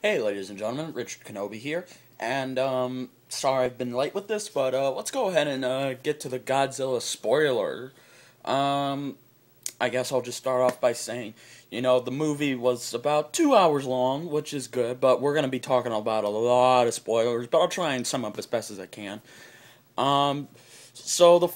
Hey, ladies and gentlemen, Richard Kenobi here, and, sorry I've been late with this, but, let's go ahead and, get to the Godzilla spoiler. I guess I'll just start off by saying, the movie was about 2 hours long, which is good, but we're gonna be talking about a lot of spoilers, but I'll try and sum up as best as I can. So the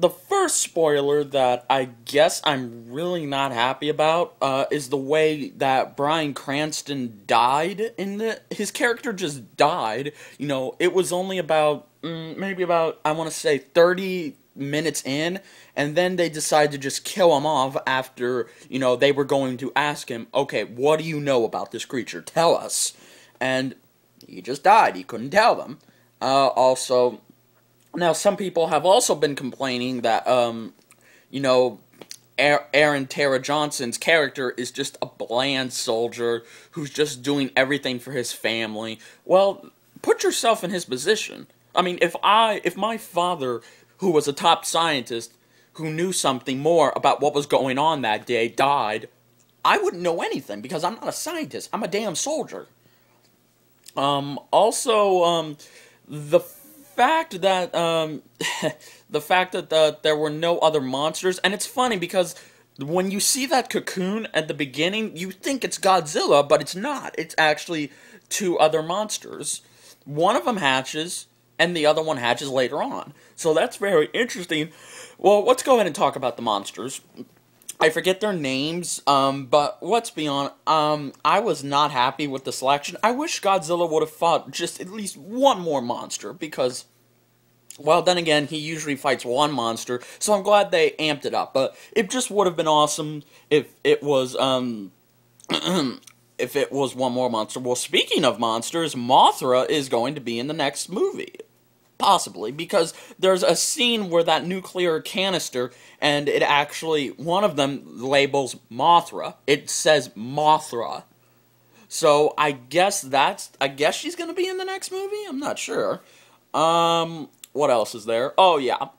first spoiler that I guess I'm really not happy about is the way that Bryan Cranston died his character just died. It was only about maybe about I want to say 30 minutes in, and then they decided to just kill him off after they were going to ask him, okay, what do you know about this creature? Tell us. And he just died. He couldn't tell them. Also. Now, some people have also been complaining that, Aaron Tara Johnson's character is just a bland soldier who's just doing everything for his family. Well, put yourself in his position. I mean, if my father, who was a top scientist, who knew something more about what was going on that day, died, I wouldn't know anything because I'm not a scientist. I'm a damn soldier. The fact that there were no other monsters, and it's funny because when you see that cocoon at the beginning, you think it's Godzilla, but it's not. It's actually two other monsters. One of them hatches, and the other one hatches later on. So that's very interesting. Well, let's go ahead and talk about the monsters. I forget their names, but let's be honest, I was not happy with the selection. I wish Godzilla would have fought just at least one more monster, because, well, then again, he usually fights one monster, so I'm glad they amped it up, but it just would have been awesome if it was, if it was one more monster. Well, speaking of monsters, Mothra is going to be in the next movie. Possibly, because there's a scene where that nuclear canister, and it actually, one of them labels Mothra. It says Mothra. So, I guess she's gonna be in the next movie? I'm not sure. What else is there? Oh, yeah.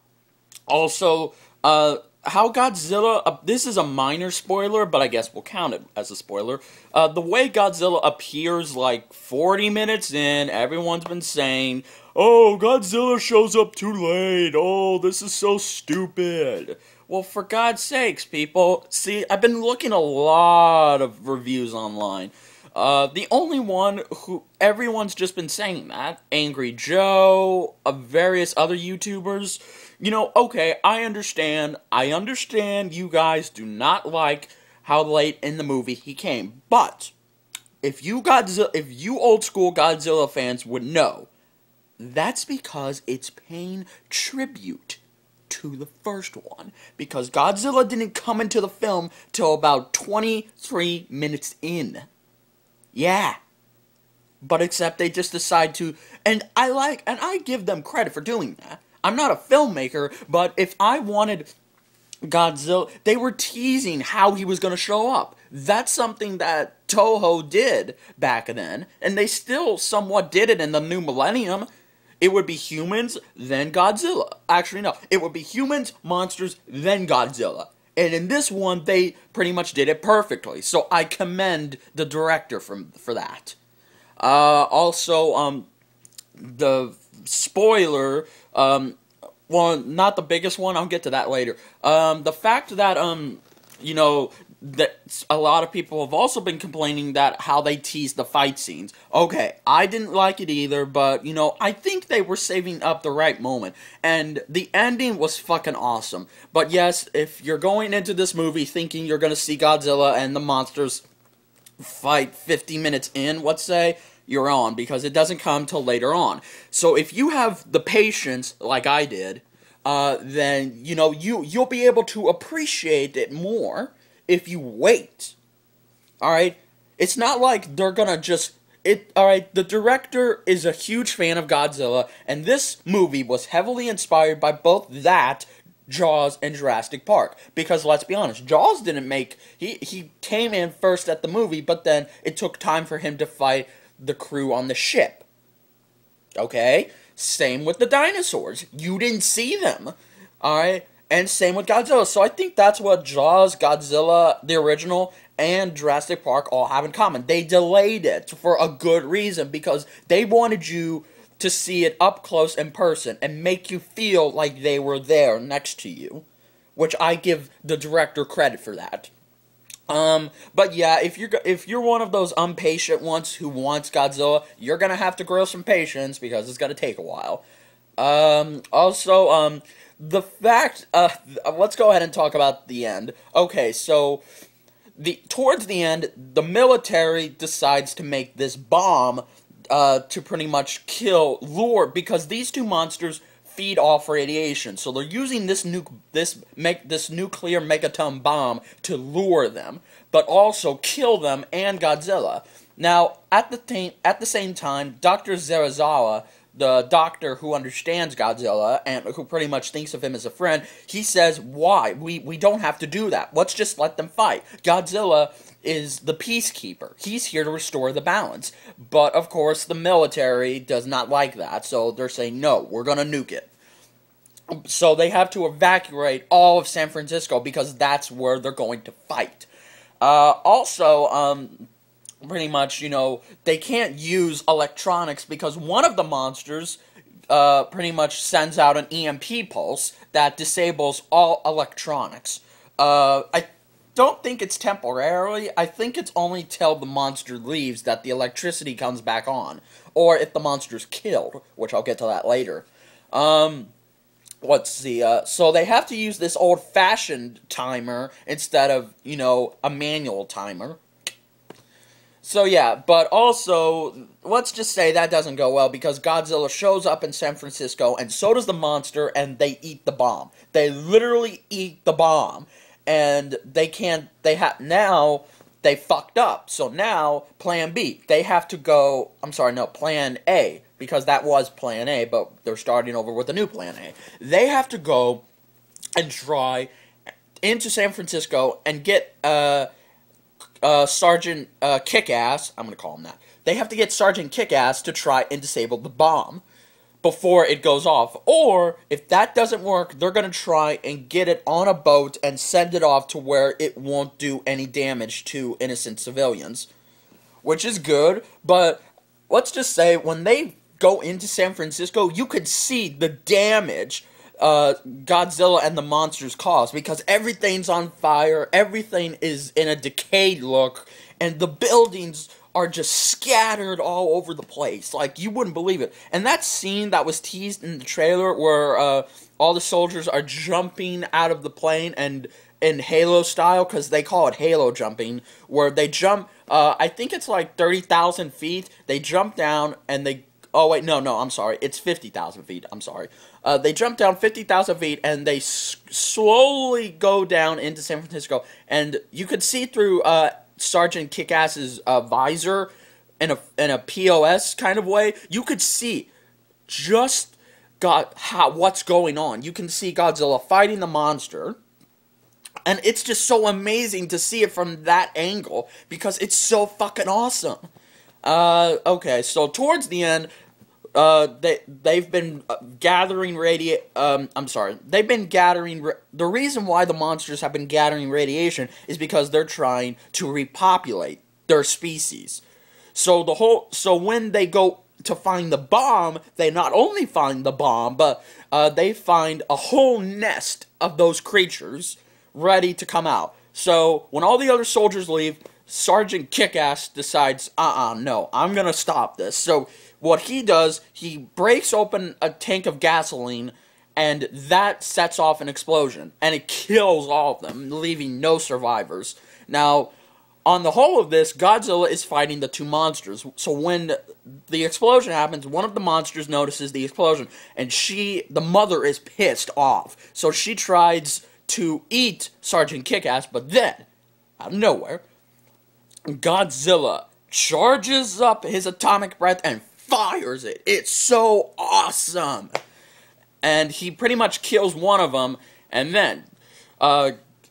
Also, how Godzilla, this is a minor spoiler, but I guess we'll count it as a spoiler. The way Godzilla appears like 40 minutes in, everyone's been saying, oh, Godzilla shows up too late. Oh, this is so stupid. Well, for God's sakes, people. See, I've been looking a lot of reviews online. The only one who everyone's just been saying that, Angry Joe, various other YouTubers. Okay, I understand you guys do not like how late in the movie he came. But if you old school Godzilla fans would know, that's because it's paying tribute to the first one. Because Godzilla didn't come into the film till about 23 minutes in. Yeah. But except they just decide to, and I give them credit for doing that. I'm not a filmmaker, but if I wanted Godzilla, they were teasing how he was going to show up. That's something that Toho did back then, and they still somewhat did it in the new millennium. It would be humans, then Godzilla. Actually, no. It would be humans, monsters, then Godzilla. And in this one, they pretty much did it perfectly. So I commend the director for that. Also, the spoiler, well, not the biggest one, I'll get to that later. The fact that, that a lot of people have also been complaining that how they teased the fight scenes. Okay, I didn't like it either, but, I think they were saving up the right moment. And the ending was fucking awesome. But yes, if you're going into this movie thinking you're gonna see Godzilla and the monsters fight 50 minutes in, let's say, you're on, because it doesn't come till later on. So if you have the patience, like I did, then, you'll be able to appreciate it more if you wait. Alright? It's not like they're gonna just... Alright, the director is a huge fan of Godzilla, and this movie was heavily inspired by both that, Jaws, and Jurassic Park. Because, let's be honest, Jaws didn't make... He came in first at the movie, but then it took time for him to fight the crew on the ship. Okay? Same with the dinosaurs. You didn't see them. Alright? And same with Godzilla. So I think that's what Jaws, Godzilla, the original, and Jurassic Park all have in common. They delayed it for a good reason, because they wanted you to see it up close in person and make you feel like they were there next to you. Which I give the director credit for that. But yeah, if you're one of those impatient ones who wants Godzilla, you're gonna have to grow some patience, because it's gonna take a while. Also, the fact, let's go ahead and talk about the end. Okay, so, towards the end, the military decides to make this bomb, to pretty much lure, because these two monsters feed off radiation, so they're using this nuclear megaton bomb to lure them, but also kill them and Godzilla. Now, at the same time, Dr. Zerazawa, the doctor who understands Godzilla and who pretty much thinks of him as a friend, he says, why? We don't have to do that. Let's just let them fight. Godzilla is the peacekeeper. He's here to restore the balance. But, of course, the military does not like that, so they're saying, no, we're gonna nuke it. So they have to evacuate all of San Francisco, because that's where they're going to fight. Pretty much, they can't use electronics, because one of the monsters pretty much sends out an EMP pulse that disables all electronics. I don't think it's temporarily. I think it's only till the monster leaves that the electricity comes back on. Or if the monster's killed, which I'll get to that later. Let's see, so they have to use this old-fashioned timer instead of, a manual timer. So yeah, but also, let's just say that doesn't go well, because Godzilla shows up in San Francisco, and so does the monster, and they eat the bomb. They literally eat the bomb, and now, they fucked up. So now, plan B. They have to go, plan A, because that was plan A, but they're starting over with a new plan A. They have to go and try into San Francisco and get, Sergeant Kickass, I'm going to call him that. They have to get Sergeant Kickass to try and disable the bomb before it goes off. Or, if that doesn't work, they're going to try and get it on a boat and send it off to where it won't do any damage to innocent civilians. Which is good, but let's just say, when they go into San Francisco, you could see the damage Godzilla and the monsters cause, because everything's on fire, everything is in a decayed look, and the buildings are just scattered all over the place. Like, you wouldn't believe it. And that scene that was teased in the trailer, where all the soldiers are jumping out of the plane, and in Halo style, because they call it Halo jumping, where they jump, I think it's like 30,000 feet, they jump down, and they... Oh, wait, no, I'm sorry. It's 50,000 feet. I'm sorry. They jump down 50,000 feet, and they slowly go down into San Francisco. And you could see through Sergeant Kickass's visor in a POS kind of way. You could see just what's going on. You can see Godzilla fighting the monster. And it's just so amazing to see it from that angle, because it's so fucking awesome. Okay, so towards the end, they've been gathering the reason why the monsters have been gathering radiation is because they're trying to repopulate their species. So when they go to find the bomb, they not only find the bomb, but, they find a whole nest of those creatures ready to come out. So, when all the other soldiers leave, Sergeant Kickass decides, no, I'm gonna stop this. So, what he does, he breaks open a tank of gasoline, and that sets off an explosion. And it kills all of them, leaving no survivors. Now, on the whole of this, Godzilla is fighting the two monsters. So when the explosion happens, one of the monsters notices the explosion, and the mother is pissed off. So she tries to eat Sergeant Kickass, but then, out of nowhere, Godzilla charges up his atomic breath and fires it. It's so awesome. And he pretty much kills one of them, and then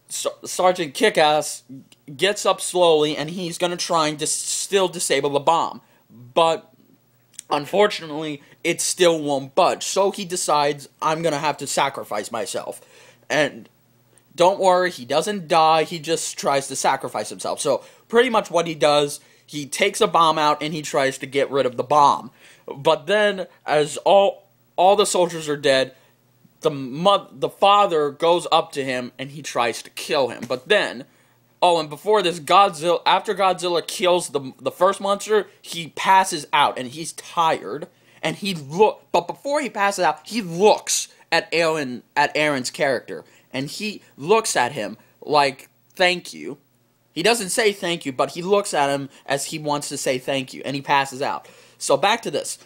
Sergeant Kickass gets up slowly, and he's going to try and still disable the bomb. But, unfortunately, it still won't budge. So he decides, I'm going to have to sacrifice myself. And don't worry, he doesn't die, he just tries to sacrifice himself. So, pretty much what he does, he takes a bomb out and he tries to get rid of the bomb. But then, as all the soldiers are dead, the father goes up to him and he tries to kill him. But then, and before this, after Godzilla kills the first monster, he passes out and he's tired. And but before he passes out, he looks at Aaron's character. And he looks at him like, thank you. He doesn't say thank you, but he looks at him as he wants to say thank you, and he passes out. So back to this.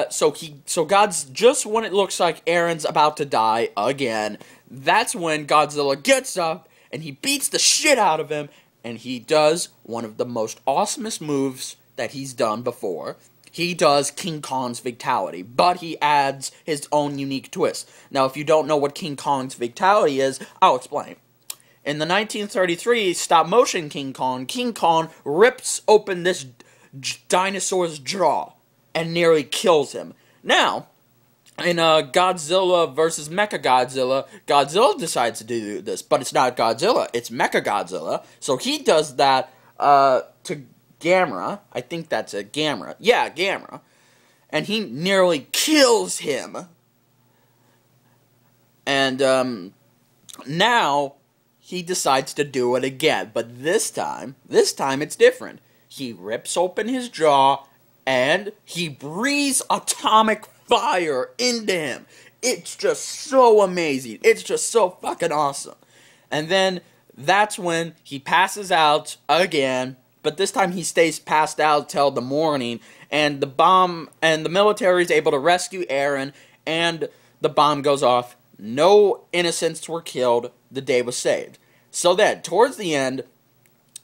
So God's, just when it looks like Aaron's about to die again, that's when Godzilla gets up, and he beats the shit out of him, and he does one of the most awesomest moves that he's done before. He does King Kong's Fatality, but he adds his own unique twist. Now, if you don't know what King Kong's Fatality is, I'll explain. In the 1933 stop-motion King Kong rips open this dinosaur's jaw and nearly kills him. Now, in Godzilla vs. Mechagodzilla, Godzilla decides to do this, but it's not Godzilla, it's Mechagodzilla. So he does that to Gamera. I think that's a Gamera. Yeah, Gamera. And he nearly kills him. And now he decides to do it again. But this time it's different. He rips open his jaw and he breathes atomic fire into him. It's just so amazing. It's just so fucking awesome. And then that's when he passes out again. But this time he stays passed out till the morning, and the military is able to rescue Aaron, and the bomb goes off. No innocents were killed. The day was saved. So then, towards the end,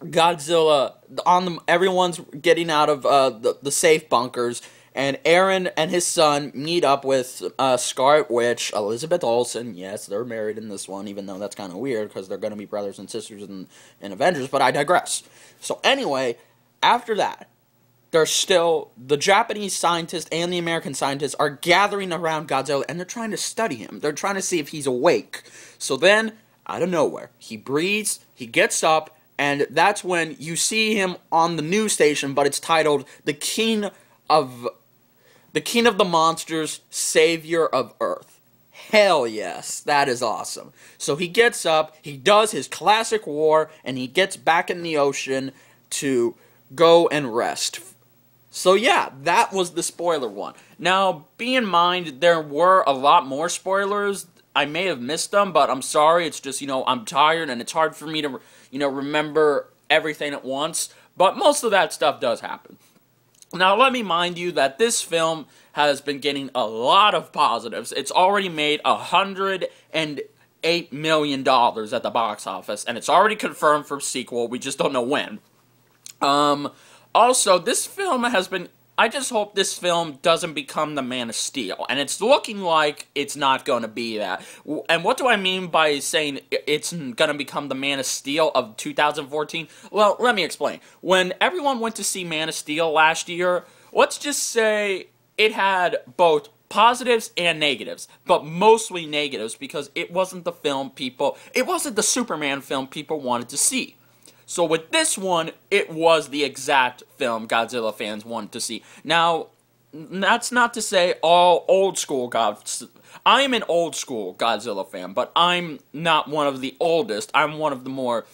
Godzilla, everyone's getting out of the safe bunkers, and Aaron and his son meet up with Scarlet Witch, Elizabeth Olsen. Yes, they're married in this one, even though that's kind of weird, because they're going to be brothers and sisters in Avengers, but I digress. So anyway, after that, there's still, the Japanese scientists and the American scientists are gathering around Godzilla, and they're trying to study him. They're trying to see if he's awake. So then, out of nowhere, he breathes, he gets up, and that's when you see him on the news station, but it's titled, The King of the Monsters, Savior of Earth. Hell yes, that is awesome. So he gets up, he does his classic war, and he gets back in the ocean to go and rest. So yeah, that was the spoiler one. Now, be in mind, there were a lot more spoilers. I may have missed them, but I'm sorry, it's just, I'm tired, and it's hard for me to, remember everything at once. But most of that stuff does happen. Now, let me mind you that this film has been getting a lot of positives. It's already made $108 million at the box office, and it's already confirmed for a sequel. We just don't know when. Also, this film has been... I just hope this film doesn't become the Man of Steel, and it's looking like it's not going to be that. And what do I mean by saying it's going to become the Man of Steel of 2014? Well, let me explain. When everyone went to see Man of Steel last year, let's just say it had both positives and negatives, but mostly negatives because it wasn't the Superman film people wanted to see. So with this one, it was the exact film Godzilla fans wanted to see. Now, that's not to say all old school I am an old school Godzilla fan, but I'm not one of the oldest. I'm one of the more,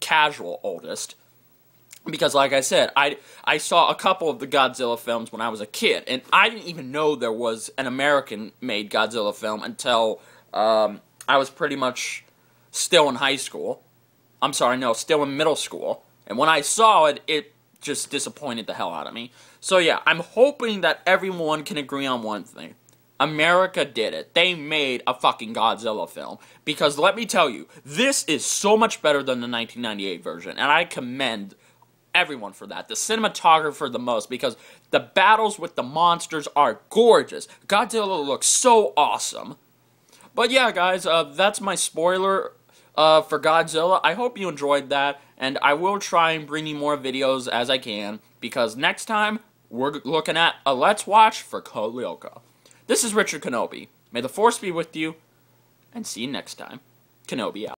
casual oldest. Because like I said, I saw a couple of the Godzilla films when I was a kid, and I didn't even know there was an American-made Godzilla film until I was pretty much still in high school. I'm sorry, no, still in middle school. And when I saw it, it just disappointed the hell out of me. So yeah, I'm hoping that everyone can agree on one thing. America did it. They made a fucking Godzilla film. Because let me tell you, this is so much better than the 1998 version. And I commend everyone for that. The cinematographer the most. Because the battles with the monsters are gorgeous. Godzilla looks so awesome. But yeah, guys, that's my spoiler for Godzilla. I hope you enjoyed that, and I will try and bring you more videos as I can, because next time, we're looking at a Let's Watch for Code Lyoko. This is Richard Kenobi. May the Force be with you, and see you next time. Kenobi out.